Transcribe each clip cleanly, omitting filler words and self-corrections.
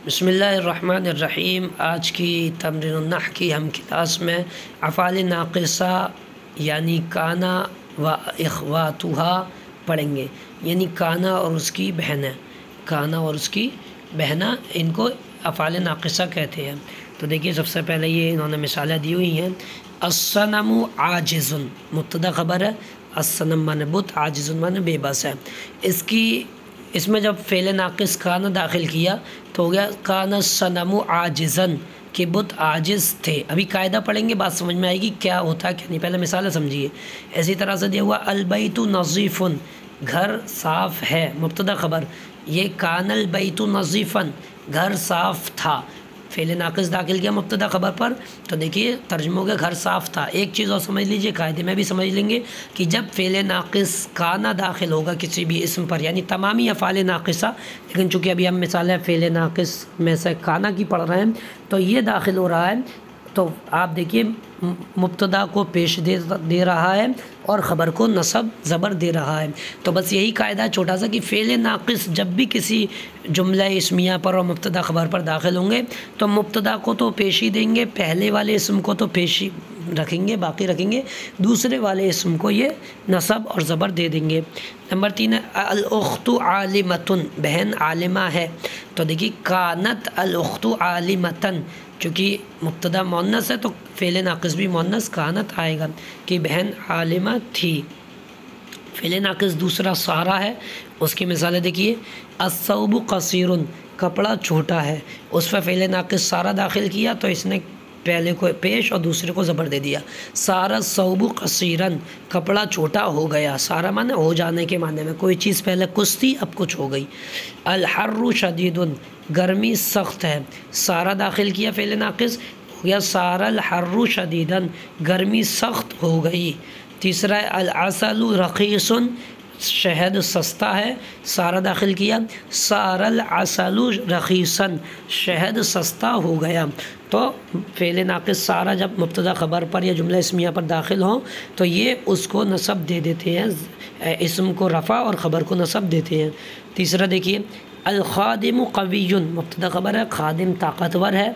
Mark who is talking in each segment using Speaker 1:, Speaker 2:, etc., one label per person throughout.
Speaker 1: بسم اللہ الرحمن الرحیم۔ آج کی تمرین النحو کی ہم کلاس میں افعال ناقصہ یعنی کانا و اخواتها پڑھیں گے، یعنی کانا اور اس کی بہنیں، کانا اور اس کی بہنیں، ان کو افعال ناقصہ کہتے ہیں۔ تو دیکھیے سب سے پہلے یہ انہوں نے مثالیں دی ہوئی ہیں۔ الصنم عاجز، مبتدا خبر ہے، الصنم مانے بت، عاجز مانے بے بس ہے۔ اس میں جب فعل ناقص کانا داخل کیا تو ہو گیا کانا الصنم عاجزن، کہ بت عاجز تھے۔ ابھی قاعدہ پڑھیں گے، بات سمجھ میں آئے گی کیا ہوتا ہے کیا نہیں، پہلے مثالیں سمجھیے۔ اسی طرح سے دیا ہوا البیت نظیف، گھر صاف ہے، مبتدا خبر۔ یہ کان البیت نظیفا، گھر صاف تھا، فعل ناقص داخل کیا مبتدا خبر پر، تو دیکھیے ترجمہ ہو گیا گھر صاف تھا۔ ایک چیز اور سمجھ لیجئے، قاعدے میں بھی سمجھ لیں گے کہ جب فعل ناقص کانا داخل ہوگا کسی بھی اسم پر، یعنی تمامی افعال ناقصہ، لیکن چونکہ ابھی ہم مثالیں فعل ناقص میں سے کانا کی پڑھ رہے ہیں تو یہ داخل ہو رہا ہے، تو آپ دیکھیے مبتدا کو پیش دے رہا ہے اور خبر کو نصب زبر دے رہا ہے۔ تو بس یہی قاعدہ چھوٹا سا کہ فعل ناقص جب بھی کسی جملہ اسمیہ پر اور مبتدا خبر پر داخل ہوں گے تو مبتدا کو تو پیشی دیں گے، پہلے والے اسم کو تو پیشی رکھیں گے، باقی رکھیں گے، دوسرے والے اسم کو یہ نصب اور زبر دے دیں گے۔ نمبر 3 ہے الاخت عالمۃ، بہن عالمہ ہے۔ تو دیکھیے کانت الاخت عالمۃ، چونکہ مبتدا مؤنث ہے تو فعل ناقص بھی مؤنث کانت آئے گا کہ بہن عالمہ تھی۔ فعل ناقص دوسرا سارا ہے، اس کی مثالیں دیکھیے۔ الثوب قصیر، کپڑا چھوٹا ہے، اس پہ فعل ناقص سارا داخل کیا تو اس نے پہلے کو پیش اور دوسرے کو زبر دے دیا۔ سارا الثوب قصیرا، کپڑا چھوٹا ہو گیا، سارا معنی ہو جانے کے معنی میں، کوئی چیز پہلے کچھ تھی اب کچھ ہو گئی۔ الحر شدید، گرمی سخت ہے، سارا داخل کیا فعل ناقص ہو گیا سارا الحر شدیدا، گرمی سخت ہو گئی۔ تیسرا ہے العسل رخیص، شہد سستا ہے، سارا داخل کیا سارا العسل رخیصا، شہد سستا ہو گیا۔ تو فعل ناقص سارا جب مبتدا خبر پر یا جملہ اسمیہ پر داخل ہوں تو یہ اس کو نصب دے دیتے ہیں، اسم کو رفع اور خبر کو نصب دیتے ہیں۔ تیسرا دیکھیے الخادم قوی، مبتدا خبر ہے، خادم طاقتور ہے،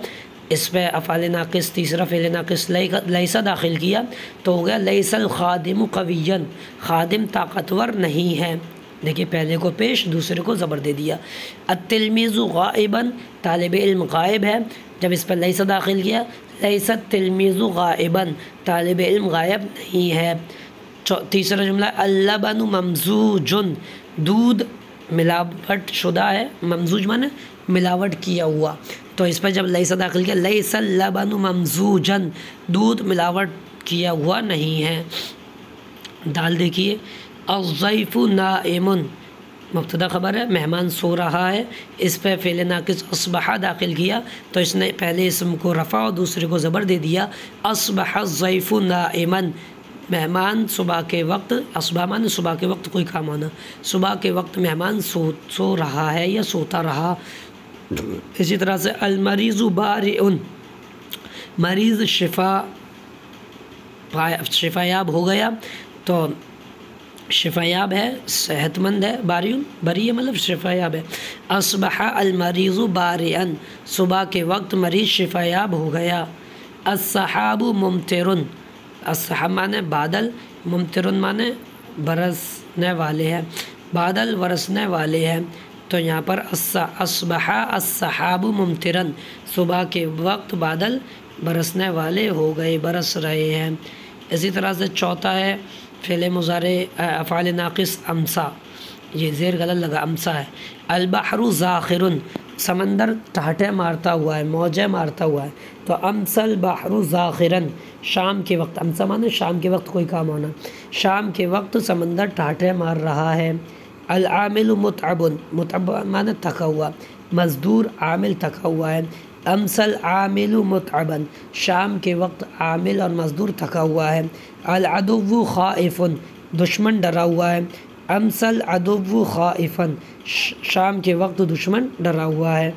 Speaker 1: اس پہ افعال ناقص تیسرا فعل ناقص لیسا داخل کیا تو ہو گیا لیس الخادم قویا، خادم طاقتور نہیں ہے، دیکھیے پہلے کو پیش دوسرے کو زبر دے دیا۔ التلمیذ غائبا، طالب علم غائب ہے، جب اس پر لیسا داخل کیا لیس التلمیذ غائبا، طالب علم غائب نہیں ہے۔ تیسرا جملہ اللبن ممزوج، دودھ ملاوٹ شدہ ہے، ممزوج مانے ملاوٹ کیا ہوا، تو اس پر جب لیسا داخل کیا لیس اللبن ممزوجا، دودھ ملاوٹ کیا ہوا نہیں ہے۔ دال دیکھیے الضیف نائم، مبتدا خبر ہے، مہمان سو رہا ہے، اس پہ فعل ناقص اصبح داخل کیا تو اس نے پہلے اسم کو رفع اور دوسرے کو زبر دے دیا۔ اصبح الضیف نائما، مہمان صبح کے وقت، اصبح مانے صبح کے وقت کوئی کام ہونا، صبح کے وقت مہمان سو رہا ہے یا سوتا رہا۔ اسی طرح سے المریض بارئ، مریض شفا یاب ہو گیا، تو شفا یاب ہے، صحت مند ہے، بری مطلب شفا یاب ہے۔ اصبح المریض بارئا، صبح کے وقت مریض شفا یاب ہو گیا۔ السحاب ممطر، السحاب مانے بادل، ممطر مانے برسنے والے ہیں، بادل برسنے والے ہیں، تو یہاں پر اصبح السحاب ممطرا، صبح کے وقت بادل برسنے والے ہو گئے، برس رہے ہیں۔ اسی طرح سے چوتھا ہے فعل مضارع افعال ناقص امسا، یہ زیر غلط لگا، امسا ہے۔ البحر زاخر، سمندر ٹھاٹھے مارتا ہوا ہے، موجیں مارتا ہوا ہے، تو امسا البحر زاخرا، شام کے وقت، امسا مانے شام کے وقت کوئی کام ہونا، شام کے وقت سمندر ٹھاٹھے مار رہا ہے۔ العامل متعب، متعب مانے تھکا ہوا، مزدور عامل تھکا ہوا ہے۔ امسا العامل متعبا، شام کے وقت عامل اور مزدور تھکا ہوا ہے۔ العدو خائف، دشمن ڈرا ہوا ہے۔ امسا العدو خائفا، شام کے وقت دشمن ڈرا ہوا ہے۔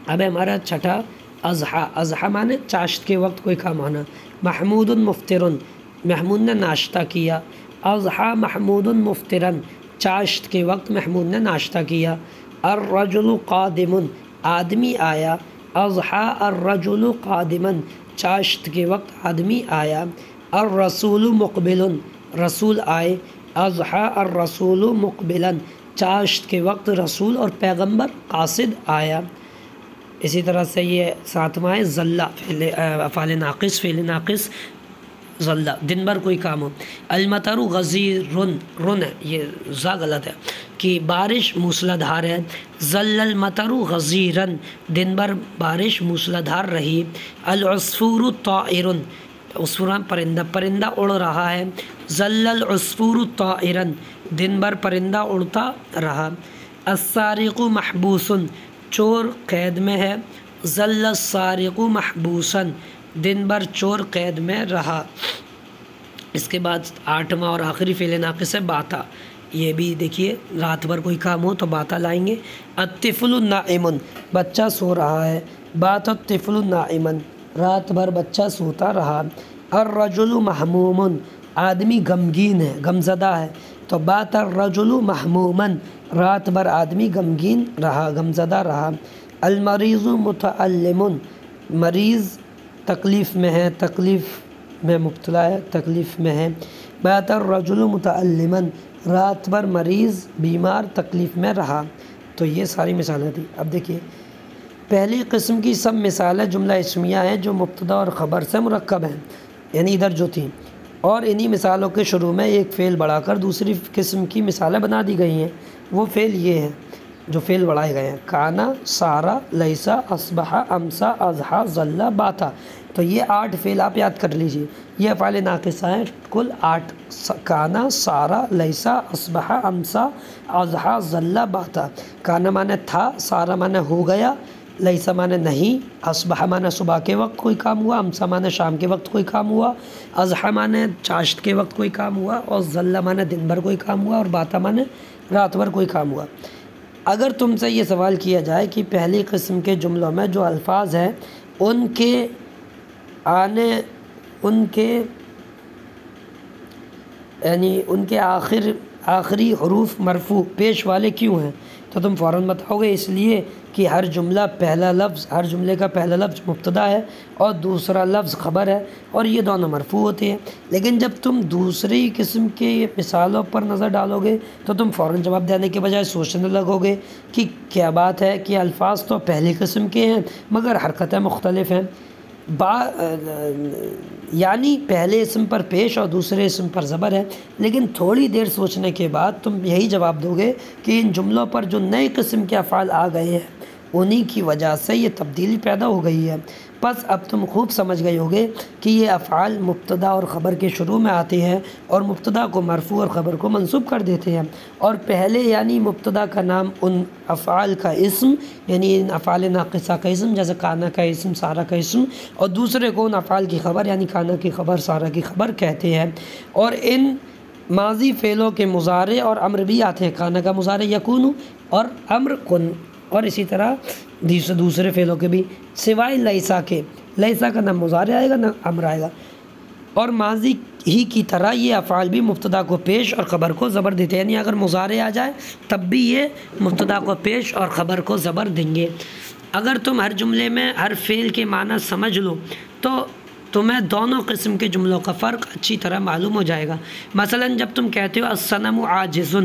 Speaker 1: اب ہمارا چھٹا اضحیٰ، اضحیٰ مانے چاشت کے وقت کوئی کام ہونا۔ محمود مفطر، محمود نے ناشتہ کیا۔ اضحیٰ محمود مفطرا، چاشت کے وقت محمود نے ناشتہ کیا۔ الرجل قادم، آدمی آیا، اضحیٰ الرجل قادما، چاشت کے وقت آدمی آیا، الرسول مقبل، رسول آئے، اضحیٰ الرسول مقبلا، چاشت کے وقت رسول اور پیغمبر قاصد آیا۔ اسی طرح سے یہ ساتواں ہے ظل، افعال ناقص، فعل ناقص ظل، دن بھر کوئی کام ہو۔ المطر غزیر، رن ہے، یہ زا غلط ہے کہ بارش موسلادھار ہے۔ ظل المطر غزیرن، دن بھر بارش موسلادھار رہی۔ العصفور طائر، عصفور پرندہ اڑ رہا ہے۔ ظل العصفور طائرا، دن بھر پرندہ اڑتا رہا۔ السارق محبوس، چور قید میں ہے۔ ظل السارق محبوسا، دن بھر چور قید میں رہا۔ اس کے بعد 8واں اور آخری فعل ناقص ہے باتا، یہ بھی دیکھیے رات بھر کوئی کام ہو تو باتا لائیں گے۔ الطفل نائم، بچہ سو رہا ہے۔ بات الطفل نائما، رات بھر بچہ سوتا رہا۔ الرجل محموم، آدمی غمگین ہے، غمزدہ ہے، تو بات الرجل محموما، رات بھر آدمی غمگین رہا، غمزدہ رہا۔ المریض متألم، مریض تکلیف میں ہے، تکلیف میں مبتلا ہے، تکلیف میں ہے۔ بات الرجل متألما، رات بھر مریض بیمار تکلیف میں رہا۔ تو یہ ساری مثالیں تھیں۔ اب دیکھیے پہلی قسم کی سب مثالیں جملہ اسمیہ ہیں جو مبتدا اور خبر سے مرکب ہیں، یعنی ادھر جو تھیں، اور انہی مثالوں کے شروع میں ایک فعل بڑھا کر دوسری قسم کی مثالیں بنا دی گئی ہیں۔ وہ فعل یہ ہیں جو فعل بڑھائے گئے ہیں، کانا، سارا، لیسا، اصبح، امسا، اضحیٰ، ظل، باتا۔ تو یہ 8 فعل آپ یاد کر لیجئے، یہ افعال ناقصہ ہیں، کل 8، کانا، سارا، لیسا، اصبح، امسا، اضحیٰ، ظل، باتا۔ کانا معنی تھا، سارا معنی ہو گیا، لیسا معنی نہیں، اصبح معنی صبح کے وقت کوئی کام ہوا، امسا معنی شام کے وقت کوئی کام ہوا، اضحیٰ معنی چاشت کے وقت کوئی کام ہوا، اور ظل معنی دن بھر کوئی کام ہوا، اور باتا معنی رات بھر کوئی کام ہوا۔ اگر تم سے یہ سوال کیا جائے کہ پہلی قسم کے جملوں میں جو الفاظ ہیں ان کے آخری حروف مرفوع پیش والے کیوں ہیں، تو تم فوراً بتاؤ گے اس لیے کہ ہر جملے کا پہلا لفظ مبتدا ہے اور دوسرا لفظ خبر ہے، اور یہ دونوں مرفوع ہوتے ہیں۔ لیکن جب تم دوسری قسم کے مثالوں پر نظر ڈالو گے تو تم فوراً جواب دینے کے بجائے سوچنے لگو گے کہ کیا بات ہے کہ الفاظ تو پہلی قسم کے ہیں مگر حرکتیں مختلف ہیں، یعنی پہلے اسم پر پیش اور دوسرے اسم پر زبر ہے۔ لیکن تھوڑی دیر سوچنے کے بعد تم یہی جواب دو گے کہ ان جملوں پر جو نئے قسم کے افعال آ گئے ہیں انہی کی وجہ سے یہ تبدیلی پیدا ہو گئی ہے۔ پس اب تم خوب سمجھ گئے ہوگے کہ یہ افعال مبتدا اور خبر کے شروع میں آتے ہیں اور مبتدا کو مرفوع اور خبر کو منصوب کر دیتے ہیں، اور پہلے یعنی مبتدا کا نام ان افعال کا اسم، یعنی ان افعال ناقصہ کا اسم جیسے کانا کا اسم، سارا کا اسم، اور دوسرے کو ان افعال کی خبر یعنی کانا کی خبر، سارا کی خبر کہتے ہیں۔ اور ان ماضی فعلوں کے مضارع اور امر بھی آتے ہیں، کانا کا مضارع یکون اور امر کن، اور اسی طرح دوسرے فعلوں کے بھی، سوائے لیسا کے۔ لیسا کا نہ مضارع آئے گا نہ امر آئے گا، اور ماضی ہی کی طرح یہ افعال بھی مبتدا کو پیش اور خبر کو زبر دیتے ہیں، یعنی اگر مضارع آ جائے تب بھی یہ مبتدا کو پیش اور خبر کو زبر دیں گے۔ اگر تم ہر جملے میں ہر فعل کے معنی سمجھ لو تو تمہیں دونوں قسم کے جملوں کا فرق اچھی طرح معلوم ہو جائے گا۔ مثلا جب تم کہتے ہو الصنم عاجز،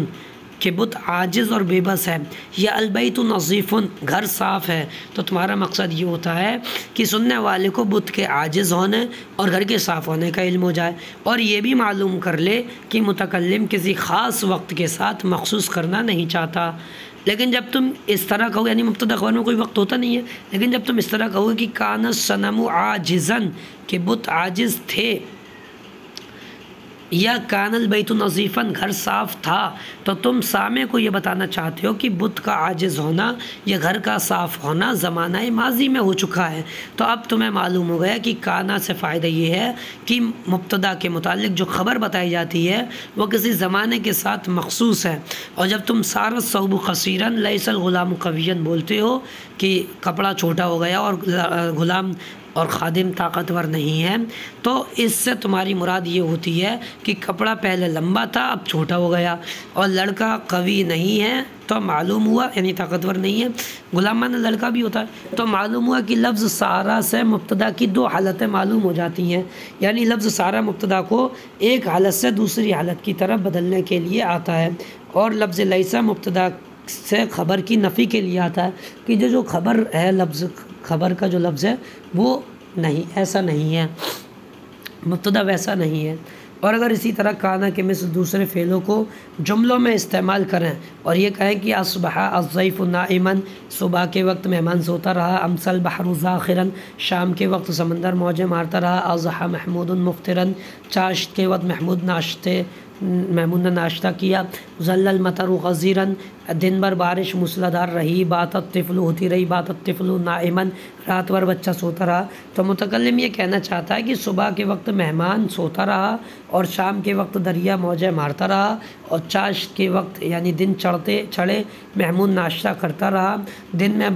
Speaker 1: کہ بت عاجز اور بے بس ہے، یا البیت نظیف، گھر صاف ہے، تو تمہارا مقصد یہ ہوتا ہے کہ سننے والے کو بت کے عاجز ہونے اور گھر کے صاف ہونے کا علم ہو جائے، اور یہ بھی معلوم کر لے کہ متکلم کسی خاص وقت کے ساتھ مخصوص کرنا نہیں چاہتا۔ لیکن جب تم اس طرح کہو، یعنی مبتدا خبر میں کوئی وقت ہوتا نہیں ہے، لیکن جب تم اس طرح کہو کہ کان الصنم عاجزا، کہ بت عاجز تھے، یا کان البیت نظیفا، گھر صاف تھا، تو تم سامع کو یہ بتانا چاہتے ہو کہ بت کا عاجز ہونا یا گھر کا صاف ہونا زمانہ ماضی میں ہو چکا ہے۔ تو اب تمہیں معلوم ہو گیا کہ کانا سے فائدہ یہ ہے کہ مبتدا کے متعلق جو خبر بتائی جاتی ہے وہ کسی زمانے کے ساتھ مخصوص ہے۔ اور جب تم سارا الثوب قصیرا لیس الغلام قویا بولتے ہو کہ کپڑا چھوٹا ہو گیا اور غلام اور خادم طاقتور نہیں ہے، تو اس سے تمہاری مراد یہ ہوتی ہے کہ کپڑا پہلے لمبا تھا اب چھوٹا ہو گیا، اور لڑکا قوی نہیں ہے تو معلوم ہوا یعنی طاقتور نہیں ہے، غلام مانا لڑکا بھی ہوتا ہے، تو معلوم ہوا کہ لفظ سارا سے مبتدا کی دو حالتیں معلوم ہو جاتی ہیں، یعنی لفظ سارا مبتدا کو ایک حالت سے دوسری حالت کی طرف بدلنے کے لیے آتا ہے، اور لفظ لیسا مبتدا سے خبر کی نفی کے لیے آتا ہے کہ جو خبر ہے، لفظ خبر کا جو لفظ ہے وہ نہیں، ایسا نہیں ہے، مبتدا ویسا نہیں ہے۔ اور اگر اسی طرح کانا کے مثل دوسرے فعلوں کو جملوں میں استعمال کریں اور یہ کہیں کہ اصبح الضیف نائما، صبح کے وقت مہمان سوتا رہا، امسى البحر زاخرا، شام کے وقت سمندر موجیں مارتا رہا، اضحى محمود مفطرا، چاشت کے وقت محمود نے ناشتہ کیا، ظل المطر غزیرا، دن بھر بارش موسلادھار رہی، بات الطفل ہوتی رہی، بات الطفل نائما، رات بھر بچہ سوتا رہا۔ تو متکلم یہ کہنا چاہتا ہے کہ صبح کے وقت مہمان سوتا رہا اور شام کے وقت دریا موجیں مارتا رہا، اور چاشت کے وقت یعنی دن چڑھے محمود ناشتہ کرتا رہا، دن میں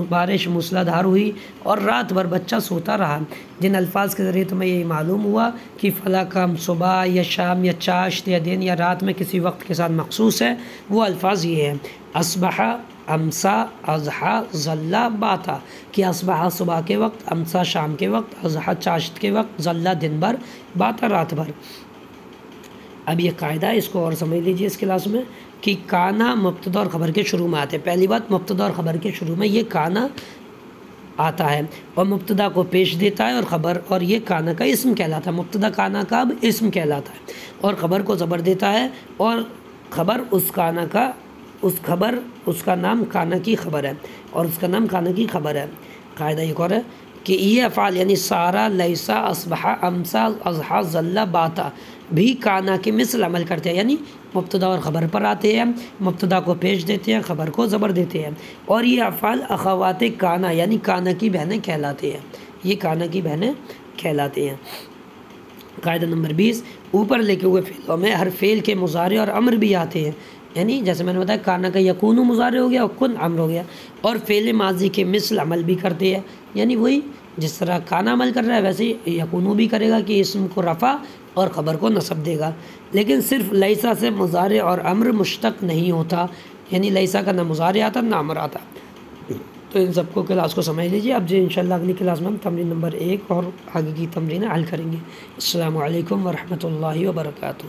Speaker 1: بارش موسلادھار ہوئی اور رات بھر بچہ سوتا رہا۔ جن الفاظ کے ذریعے تمہیں یہ معلوم ہوا کہ فلاں کام صبح یا شام یا چاشت یا دن یا رات میں کسی وقت کے ساتھ مخصوص ہے، وہ الفاظ یہ ہیں: اصبح، امسا، اضحیٰ، ظل، باتا، کہ اصبح صبح کے وقت، امسا شام کے وقت، اضحیٰ چاشت کے وقت، ظل دن بھر، باتا رات بھر۔ اب یہ قاعدہ ہے، اس کو اور سمجھ لیجئے اس کلاس میں کہ کانا مبتدا اور خبر کے شروع میں آتے ہیں۔ پہلی بات، مبتدا اور خبر کے شروع میں یہ کانا آتا ہے اور مبتدا کو پیش دیتا ہے، اور خبر، اور یہ کانا کا اسم کہلاتا ہے۔ مبتدا کانا کا اب اسم کہلاتا ہے اور خبر کو زبر دیتا ہے، اور خبر اس کا نام کانا کی خبر ہے، اور اس کا نام کانا کی خبر ہے۔ قاعدہ ایک اور ہے کہ یہ افعال یعنی سارا، لیسا، اصبح، امسا، اضحیٰ، ظل، باتا بھی کانا کے مثل عمل کرتے ہیں، یعنی مبتدا اور خبر پر آتے ہیں، مبتدا کو پیش دیتے ہیں، خبر کو زبر دیتے ہیں، اور یہ افعال اخوات کانا یعنی کانا کی بہنیں کہلاتے ہیں، یہ کانا کی بہنیں کہلاتے ہیں۔ قاعدہ نمبر 20، اوپر لکھے ہوئے فعلوں میں ہر فعل کے مضارع اور امر بھی آتے ہیں، یعنی جیسے میں نے بتایا کانا کا یکون مضارع ہو گیا اور کن امر ہو گیا، اور فعل ماضی کے مثل عمل بھی کرتے ہیں، یعنی وہی جس طرح کانا عمل کر رہا ہے ویسے ہی یکون بھی کرے گا کہ اسم کو رفع اور خبر کو نصب دے گا۔ لیکن صرف لیسا سے مضارع اور امر مشتق نہیں ہوتا، یعنی لیسا کا نہ مضارع آتا نہ امر آتا۔ تو ان سب کو کلاس کو سمجھ لیجیے۔ اب جو انشاءاللہ اگلی کلاس میں ہم تمرین نمبر 1 اور آگے کی تمرینیں حل کریں گے۔ السلام علیکم ورحمۃ اللہ وبرکاتہ۔